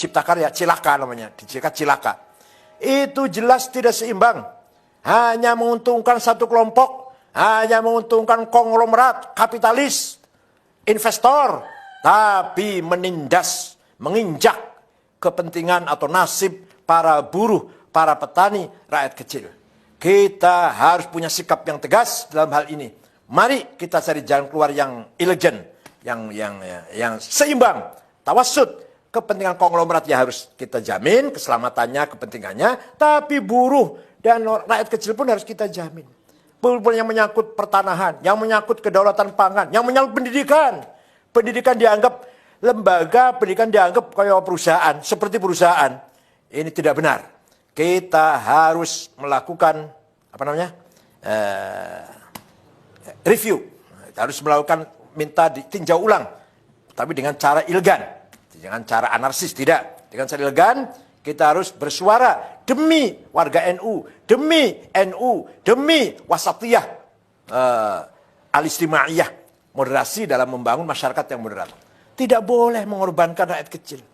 Cipta Karya, cilaka namanya, dijadikan cilaka. Itu jelas tidak seimbang. Hanya menguntungkan satu kelompok, hanya menguntungkan konglomerat, kapitalis, investor, tapi menindas, menginjak kepentingan atau nasib para buruh, para petani, rakyat kecil. Kita harus punya sikap yang tegas dalam hal ini. Mari kita cari jalan keluar yang elegan, yang seimbang, tawassut. Kepentingan konglomerat ya harus kita jamin, keselamatannya, kepentingannya. Tapi buruh dan rakyat kecil pun harus kita jamin. Yang menyangkut pertanahan, yang menyangkut kedaulatan pangan, yang menyangkut pendidikan. Pendidikan dianggap lembaga, pendidikan dianggap kayak perusahaan, seperti perusahaan. Ini tidak benar. Kita harus melakukan review. Harus melakukan minta ditinjau ulang, tapi dengan cara elegan. Dengan cara anarkis, tidak. Dengan cara elegan, kita harus bersuara demi warga NU, demi NU, demi wasatiyah, al-istimaiyah, moderasi dalam membangun masyarakat yang moderat. Tidak boleh mengorbankan rakyat kecil.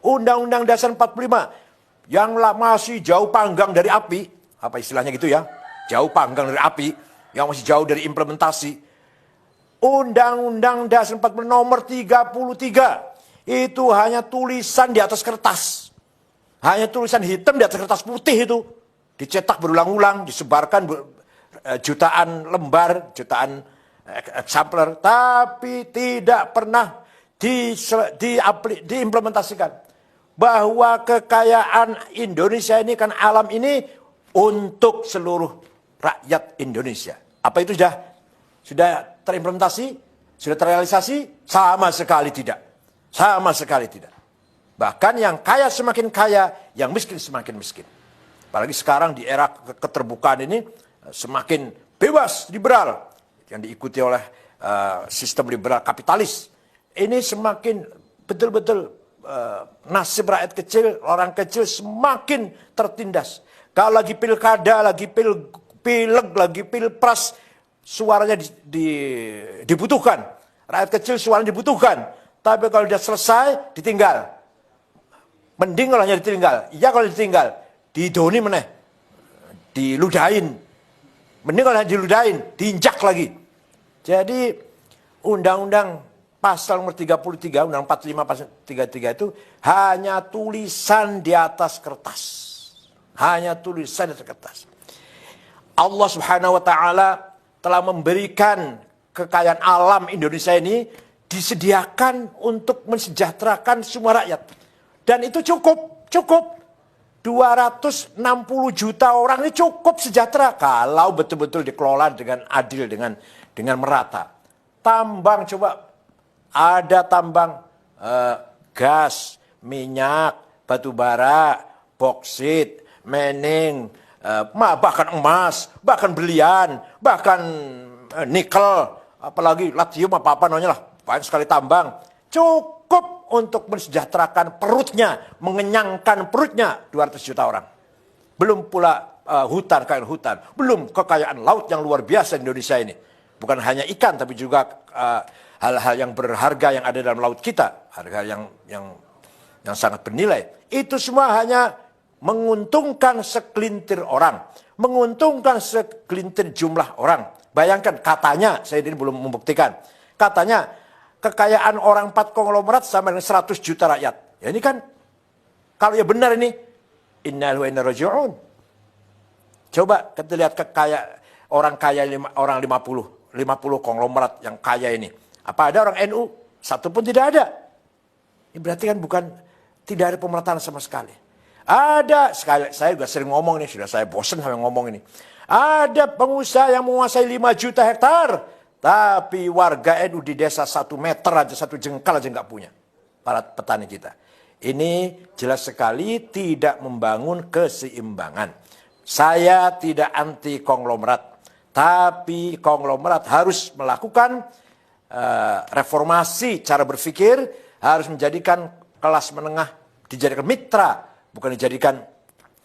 Undang-Undang Dasar 45 yang masih jauh panggang dari api, apa istilahnya gitu ya, jauh panggang dari api, yang masih jauh dari implementasi. Undang-Undang Dasar 45 nomor 33 itu hanya tulisan di atas kertas. Hanya tulisan hitam di atas kertas putih itu. Dicetak berulang-ulang, disebarkan jutaan lembar, jutaan eksemplar. Tapi tidak pernah diimplementasikan. Bahwa kekayaan Indonesia ini kan alam ini untuk seluruh rakyat Indonesia. Apa itu sudah terimplementasi? Sudah terrealisasi? Sama sekali tidak. Sama sekali tidak. Bahkan yang kaya semakin kaya, yang miskin semakin miskin. Apalagi sekarang di era keterbukaan ini semakin bebas, liberal. Yang diikuti oleh sistem liberal kapitalis. Ini semakin betul-betul nasib rakyat kecil, orang kecil semakin tertindas. Kalau lagi pilkada, lagi pileg, lagi pilpres, suaranya dibutuhkan. Rakyat kecil suaranya dibutuhkan. Tapi kalau sudah selesai, ditinggal. Mending kalau hanya ditinggal. Iya kalau ditinggal, didoni meneh. Diludahin. Mending kalau hanya diludahin, diinjak lagi. Jadi, Undang-Undang Pasal nomor 33, Undang 45 Pasal 33 itu hanya tulisan di atas kertas. Hanya tulisan di atas kertas. Allah Subhanahu wa Ta'ala telah memberikan kekayaan alam Indonesia ini disediakan untuk mensejahterakan semua rakyat. Dan itu cukup. 260 juta orang ini cukup sejahtera kalau betul-betul dikelola dengan adil, dengan merata. Tambang coba, ada tambang gas, minyak, batu bara, boksit, mening, bahkan emas, bahkan berlian, bahkan nikel, apalagi lithium apa namanya lah. Banyak sekali tambang, cukup untuk mensejahterakan perutnya, mengenyangkan perutnya 200 juta orang. Belum pula kekayaan hutan, belum kekayaan laut yang luar biasa Indonesia ini. Bukan hanya ikan, tapi juga hal-hal yang berharga yang ada dalam laut kita, harga yang sangat bernilai. Itu semua hanya menguntungkan segelintir orang, menguntungkan segelintir jumlah orang. Bayangkan, katanya, saya ini belum membuktikan, katanya kekayaan orang 4 konglomerat sama dengan 100 juta rakyat. Ya ini kan, kalau ya benar ini, innal wa inna raji'un. Coba kita lihat orang kaya, orang 50 konglomerat yang kaya ini. Apa ada orang NU? Satu pun tidak ada. Ini berarti kan tidak ada pemerataan sama sekali. Ada, saya juga sering ngomong ini, sudah saya bosan sama ngomong ini. Ada pengusaha yang menguasai 5 juta hektar. Tapi warga NU di desa 1 meter aja, 1 jengkal aja nggak punya. Para petani kita. Ini jelas sekali tidak membangun keseimbangan. Saya tidak anti konglomerat. Tapi konglomerat harus melakukan reformasi cara berpikir. Harus menjadikan kelas menengah, dijadikan mitra. Bukan dijadikan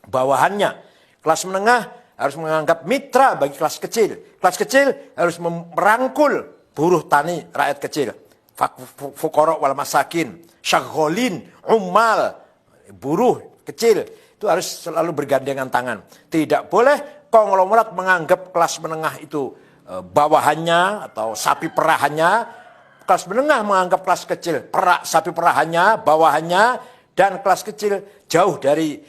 bawahannya. Kelas menengah harus menganggap mitra bagi kelas kecil. Kelas kecil harus merangkul buruh tani rakyat kecil. Fuqara wal masakin, syagholin, ummal, buruh kecil itu harus selalu bergandengan tangan. Tidak boleh konglomerat menganggap kelas menengah itu bawahannya atau sapi perahannya, kelas menengah menganggap kelas kecil sapi perahannya, bawahannya, dan kelas kecil jauh dari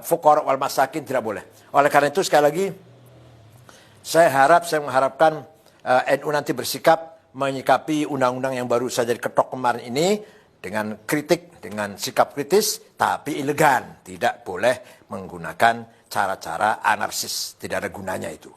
fuqara wal masakin, tidak boleh. Oleh karena itu sekali lagi saya mengharapkan NU nanti bersikap menyikapi undang-undang yang baru saja diketok kemarin ini dengan kritik, dengan sikap kritis, tapi elegan. Tidak boleh menggunakan cara-cara anarkis, tidak ada gunanya itu.